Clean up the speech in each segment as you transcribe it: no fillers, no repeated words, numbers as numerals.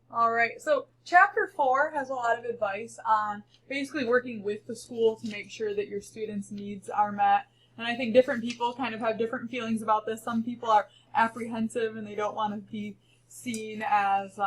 All right, so chapter 4 has a lot of advice on basically working with the school to make sure that your students' needs are met. And I think different people kind of have different feelings about this. Some people are apprehensive and they don't want to be seen as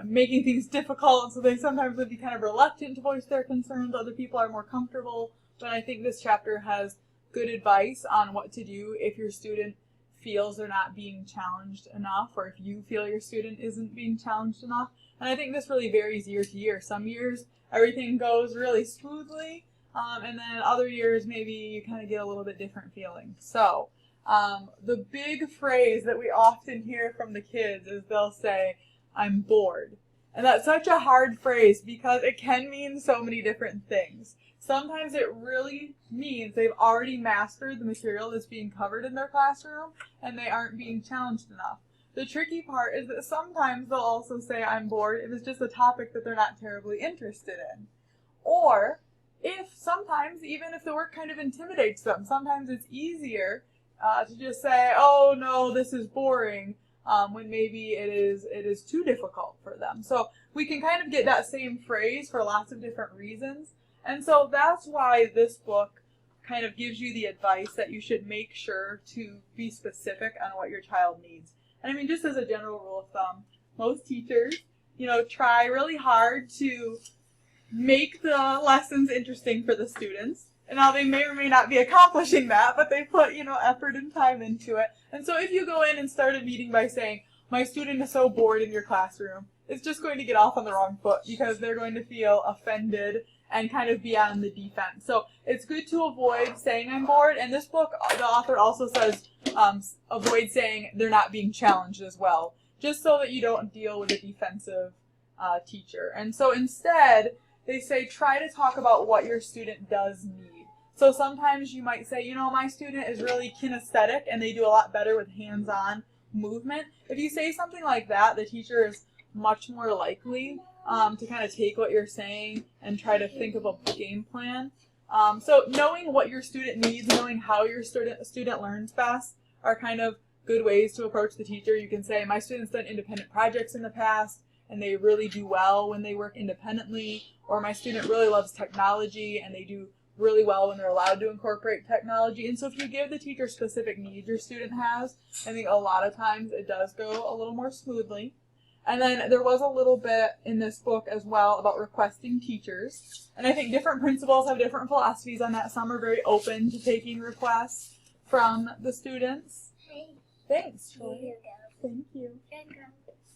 making things difficult, so they sometimes would be kind of reluctant to voice their concerns. Other people are more comfortable, but I think this chapter has good advice on what to do if your student feels they're not being challenged enough, or if you feel your student isn't being challenged enough. And I think this really varies year to year. Some years everything goes really smoothly, and then other years maybe you kind of get a little bit different feelings. So the big phrase that we often hear from the kids is they'll say, "I'm bored." And that's such a hard phrase because it can mean so many different things. Sometimes it really means they've already mastered the material that's being covered in their classroom and they aren't being challenged enough. The tricky part is that sometimes they'll also say, "I'm bored," if it's just a topic that they're not terribly interested in. Or if sometimes, even if the work kind of intimidates them, sometimes it's easier to just say, "Oh no, this is boring," when maybe it is too difficult for them. So we can kind of get that same phrase for lots of different reasons. And so that's why this book kind of gives you the advice that you should make sure to be specific on what your child needs. And I mean, just as a general rule of thumb, most teachers, try really hard to make the lessons interesting for the students. And now they may or may not be accomplishing that, but they put, effort and time into it. And so if you go in and start a meeting by saying, "My student is so bored in your classroom," it's just going to get off on the wrong foot because they're going to feel offended and kind of be on the defense. So it's good to avoid saying "I'm bored." And this book, the author also says avoid saying they're not being challenged as well, just so that you don't deal with a defensive teacher. And so instead, they say try to talk about what your student does need. So sometimes you might say, "My student is really kinesthetic and they do a lot better with hands-on movement." If you say something like that, the teacher is much more likely to kind of take what you're saying and try to think of a game plan. So knowing what your student needs, knowing how your student learns best are kind of good ways to approach the teacher. You can say, "My student's done independent projects in the past and they really do well when they work independently," or "My student really loves technology and they do really well when they're allowed to incorporate technology." And so if you give the teacher specific needs your student has, I think a lot of times it does go a little more smoothly. And then there was a little bit in this book as well about requesting teachers. And I think different principals have different philosophies on that. Some are very open to taking requests from the students. Thanks, Troy. Thank you.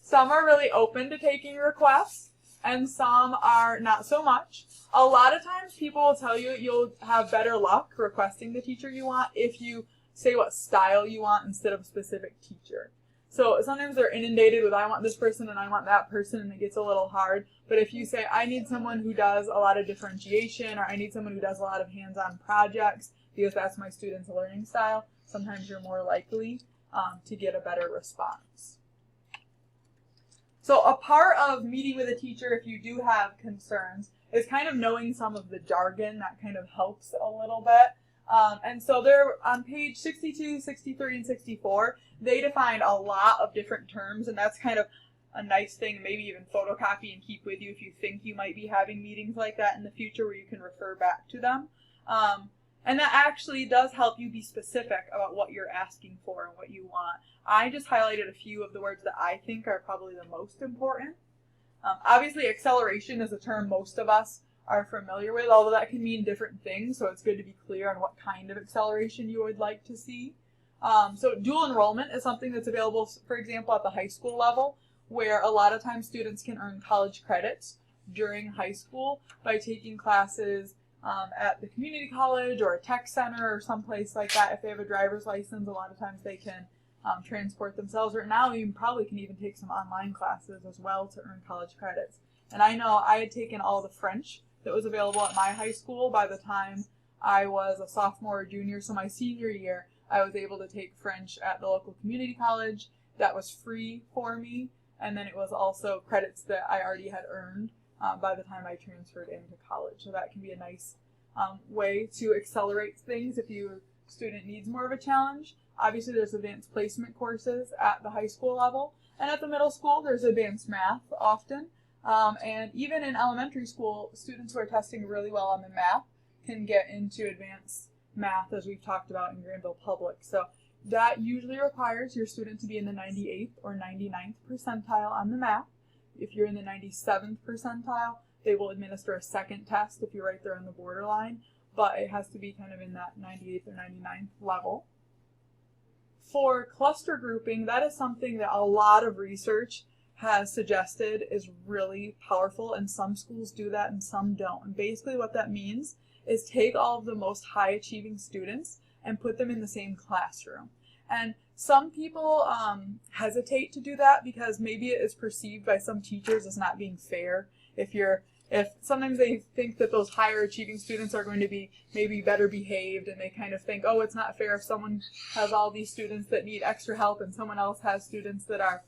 Some are really open to taking requests, and some are not so much. A lot of times people will tell you you'll have better luck requesting the teacher you want if you say what style you want instead of a specific teacher. So sometimes they're inundated with "I want this person" and "I want that person," and it gets a little hard. But if you say, "I need someone who does a lot of differentiation," or "I need someone who does a lot of hands-on projects because that's my student's learning style," sometimes you're more likely to get a better response. So a part of meeting with a teacher, if you do have concerns, is kind of knowing some of the jargon. That kind of helps a little bit. And so they're on page 62, 63, and 64, they defined a lot of different terms, and that's kind of a nice thing, maybe even photocopy and keep with you if you think you might be having meetings like that in the future where you can refer back to them. And that actually does help you be specific about what you're asking for and what you want. I just highlighted a few of the words that I think are probably the most important. Obviously, acceleration is a term most of us are familiar with, although that can mean different things, so it's good to be clear on what kind of acceleration you would like to see. So dual enrollment is something that's available, for example, at the high school level, where a lot of times students can earn college credits during high school by taking classes at the community college or a tech center or someplace like that. If they have a driver's license, a lot of times they can transport themselves, or now you probably can even take some online classes as well to earn college credits. And I know I had taken all the French that was available at my high school by the time I was a sophomore or junior. So my senior year, I was able to take French at the local community college. That was free for me. And then it was also credits that I already had earned by the time I transferred into college. So that can be a nice way to accelerate things if your student needs more of a challenge. Obviously, there's advanced placement courses at the high school level. And at the middle school, there's advanced math often. And even in elementary school, students who are testing really well on the math can get into advanced math, as we've talked about in Granville Public. So that usually requires your student to be in the 98th or 99th percentile on the math. If you're in the 97th percentile, they will administer a second test if you're right there on the borderline, but it has to be kind of in that 98th or 99th level. For cluster grouping, that is something that a lot of research has suggested is really powerful, and some schools do that and some don't. And basically what that means is take all of the most high achieving students and put them in the same classroom. And some people hesitate to do that because maybe it is perceived by some teachers as not being fair. If sometimes they think that those higher achieving students are going to be maybe better behaved, and they kind of think, oh, it's not fair if someone has all these students that need extra help and someone else has students that are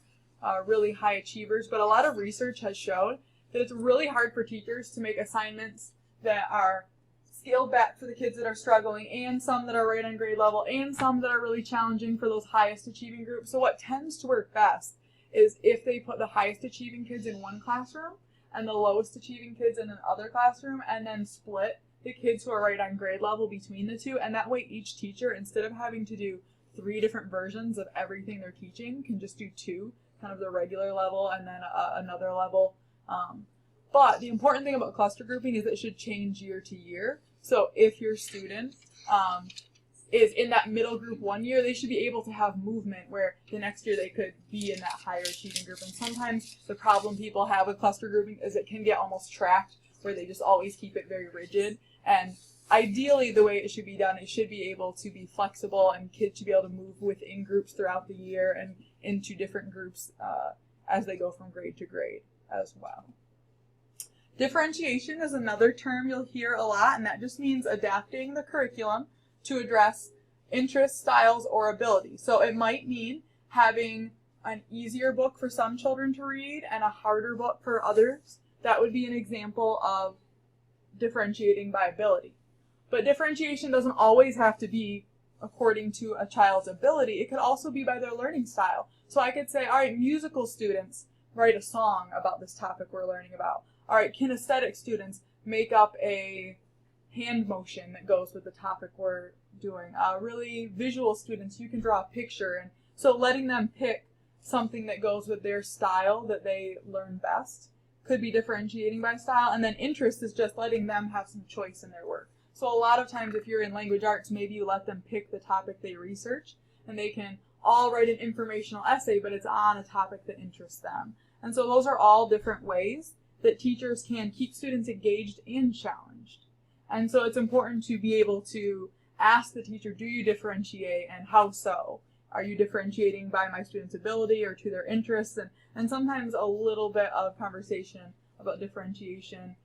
really high achievers. But a lot of research has showed that it's really hard for teachers to make assignments that are scaled back for the kids that are struggling, and some that are right on grade level, and some that are really challenging for those highest achieving groups. So what tends to work best is if they put the highest achieving kids in one classroom and the lowest achieving kids in another classroom, and then split the kids who are right on grade level between the two. And that way each teacher, instead of having to do 3 different versions of everything they're teaching, can just do 2, kind of the regular level and then another level. But the important thing about cluster grouping is it should change year to year. So if your student is in that middle group one year, they should be able to have movement where the next year they could be in that higher achieving group. And sometimes the problem people have with cluster grouping is it can get almost tracked, where they just always keep it very rigid. And ideally, the way it should be done, it should be able to be flexible, and kids should be able to move within groups throughout the year and into different groups as they go from grade to grade as well. Differentiation is another term you'll hear a lot, and that just means adapting the curriculum to address interests, styles, or abilities. So it might mean having an easier book for some children to read and a harder book for others. That would be an example of differentiating by ability. But differentiation doesn't always have to be according to a child's ability. It could also be by their learning style. So I could say, all right, musical students write a song about this topic we're learning about. All right, kinesthetic students make up a hand motion that goes with the topic we're doing. Really visual students, you can draw a picture. And so letting them pick something that goes with their style that they learn best could be differentiating by style. And then interest is just letting them have some choice in their work. So a lot of times if you're in language arts, maybe you let them pick the topic they research, and they can all write an informational essay, but it's on a topic that interests them. And so those are all different ways that teachers can keep students engaged and challenged. And so it's important to be able to ask the teacher, do you differentiate, and how so? Are you differentiating by my student's ability or to their interests? And sometimes a little bit of conversation about differentiation.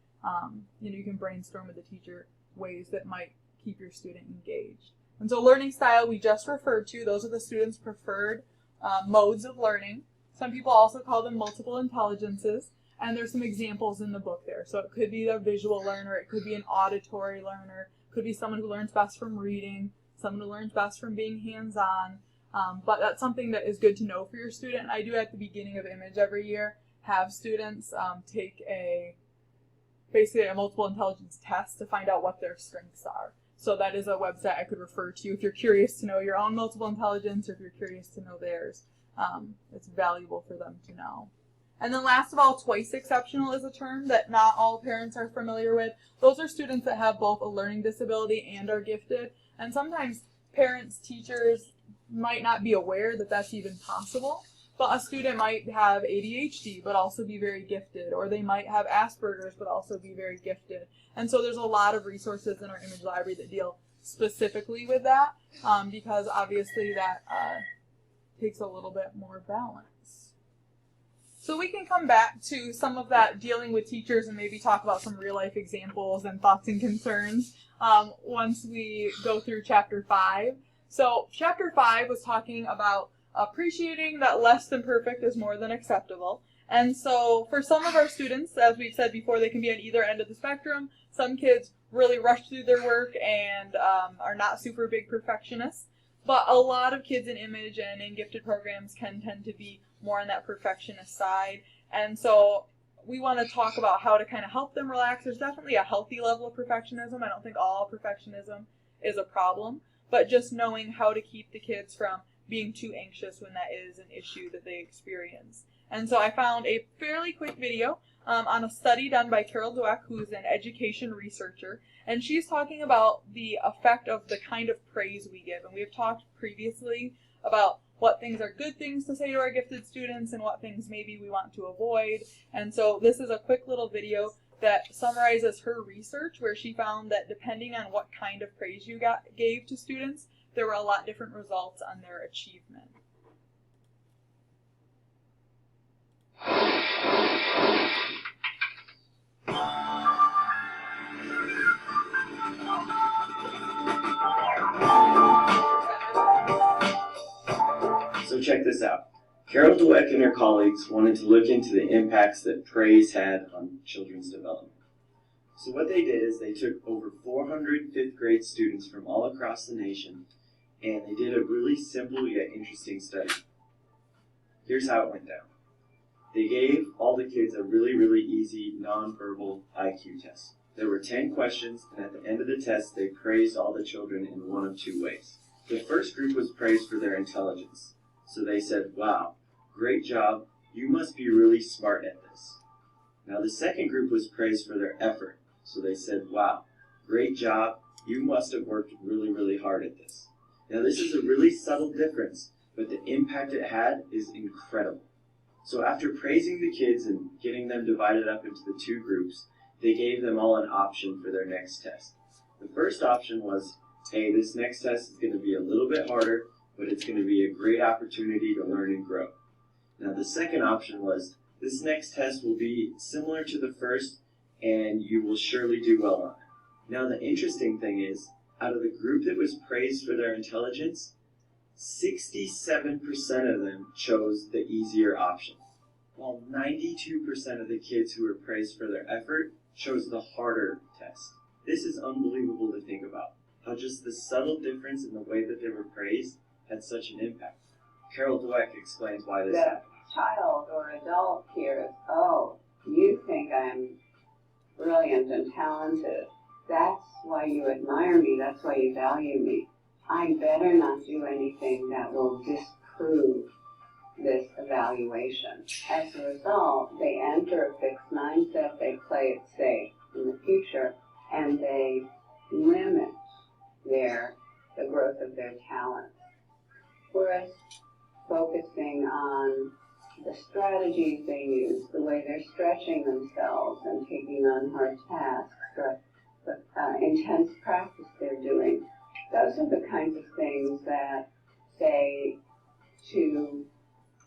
You can brainstorm with the teacher ways that might keep your student engaged. And so learning style we just referred to, those are the students' preferred modes of learning. Some people also call them multiple intelligences, and there's some examples in the book there. So it could be a visual learner, it could be an auditory learner, it could be someone who learns best from reading, someone who learns best from being hands-on. But that's something that is good to know for your student. And I do at the beginning of Image every year have students take basically a multiple intelligence test to find out what their strengths are. So that is a website I could refer to if you're curious to know your own multiple intelligence, or if you're curious to know theirs. It's valuable for them to know. And then last of all, twice exceptional is a term that not all parents are familiar with. Those are students that have both a learning disability and are gifted. And sometimes parents, teachers might not be aware that that's even possible. But a student might have ADHD but also be very gifted, or they might have Asperger's but also be very gifted. And so there's a lot of resources in our Image Library that deal specifically with that, because obviously that takes a little bit more balance. So we can come back to some of that dealing with teachers and maybe talk about some real life examples and thoughts and concerns once we go through Chapter 5. So Chapter 5 was talking about appreciating that less than perfect is more than acceptable. And so for some of our students, as we've said before, they can be on either end of the spectrum. Some kids really rush through their work and are not super big perfectionists. But a lot of kids in Image and in gifted programs can tend to be more on that perfectionist side. And so we want to talk about how to kind of help them relax. There's definitely a healthy level of perfectionism. I don't think all perfectionism is a problem, but just knowing how to keep the kids from being too anxious when that is an issue that they experience. And so I found a fairly quick video on a study done by Carol Dweck, who's an education researcher, and she's talking about the effect of the kind of praise we give. And we've talked previously about what things are good things to say to our gifted students and what things maybe we want to avoid. And so this is a quick little video that summarizes her research, where she found that depending on what kind of praise you gave to students, there were a lot different results on their achievement. So check this out. Carol Dweck and her colleagues wanted to look into the impacts that praise had on children's development. So what they did is they took over 400 fifth grade students from all across the nation, and they did a really simple yet interesting study. Here's how it went down. They gave all the kids a really easy nonverbal IQ test. There were 10 questions, and at the end of the test, they praised all the children in one of two ways. The first group was praised for their intelligence. So they said, "Wow, great job, you must be really smart at this." Now the second group was praised for their effort. So they said, "Wow, great job, you must have worked really hard at this." Now this is a really subtle difference, but the impact it had is incredible. So after praising the kids and getting them divided up into the two groups, they gave them all an option for their next test. The first option was, hey, this next test is going to be a little bit harder, but it's going to be a great opportunity to learn and grow. Now the second option was, this next test will be similar to the first, and you will surely do well on it. Now the interesting thing is, out of the group that was praised for their intelligence, 67% of them chose the easier option, while 92% of the kids who were praised for their effort chose the harder test. This is unbelievable to think about, how just the subtle difference in the way that they were praised had such an impact. Carol Dweck explains why this happened. Child or adult hears, "Oh, you think I'm brilliant and talented. That's why you admire me. That's why you value me. I better not do anything that will disprove this evaluation." As a result, they enter a fixed mindset, they play it safe in the future, and they limit the growth of their talents. Whereas focusing on the strategies they use, the way they're stretching themselves and taking on hard tasks, or the intense practice they're doing, those are the kinds of things that say to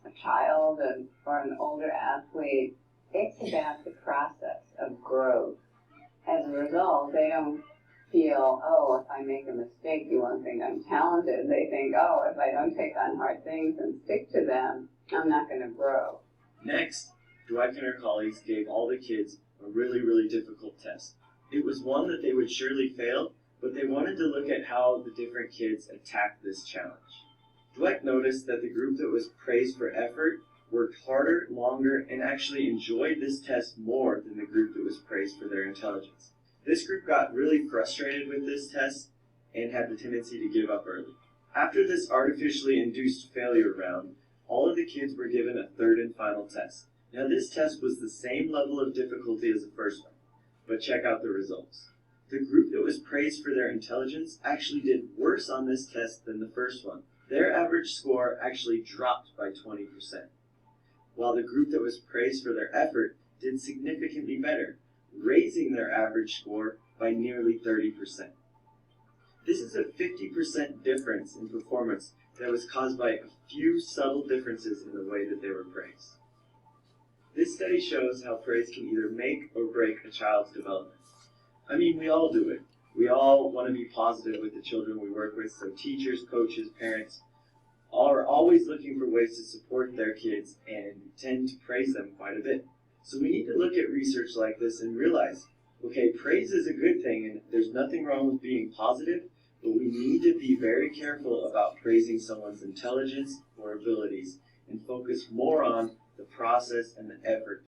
a child or an older athlete, it's about the process of growth. As a result, they don't feel, oh, if I make a mistake, you won't think I'm talented. They think, oh, if I don't take on hard things and stick to them, I'm not going to grow. Next, Dweck and her colleagues gave all the kids a really difficult test. It was one that they would surely fail, but they wanted to look at how the different kids attacked this challenge. Dweck noticed that the group that was praised for effort worked harder, longer, and actually enjoyed this test more than the group that was praised for their intelligence. This group got really frustrated with this test and had the tendency to give up early. After this artificially induced failure round, all of the kids were given a third and final test. Now this test was the same level of difficulty as the first one, but check out the results. The group that was praised for their intelligence actually did worse on this test than the first one. Their average score actually dropped by 20%, while the group that was praised for their effort did significantly better, raising their average score by nearly 30%. This is a 50% difference in performance that was caused by a few subtle differences in the way that they were praised. This study shows how praise can either make or break a child's development. I mean, we all do it. We all want to be positive with the children we work with, so teachers, coaches, parents are always looking for ways to support their kids and tend to praise them quite a bit. So we need to look at research like this and realize, okay, praise is a good thing and there's nothing wrong with being positive, but we need to be very careful about praising someone's intelligence or abilities and focus more on the process and the effort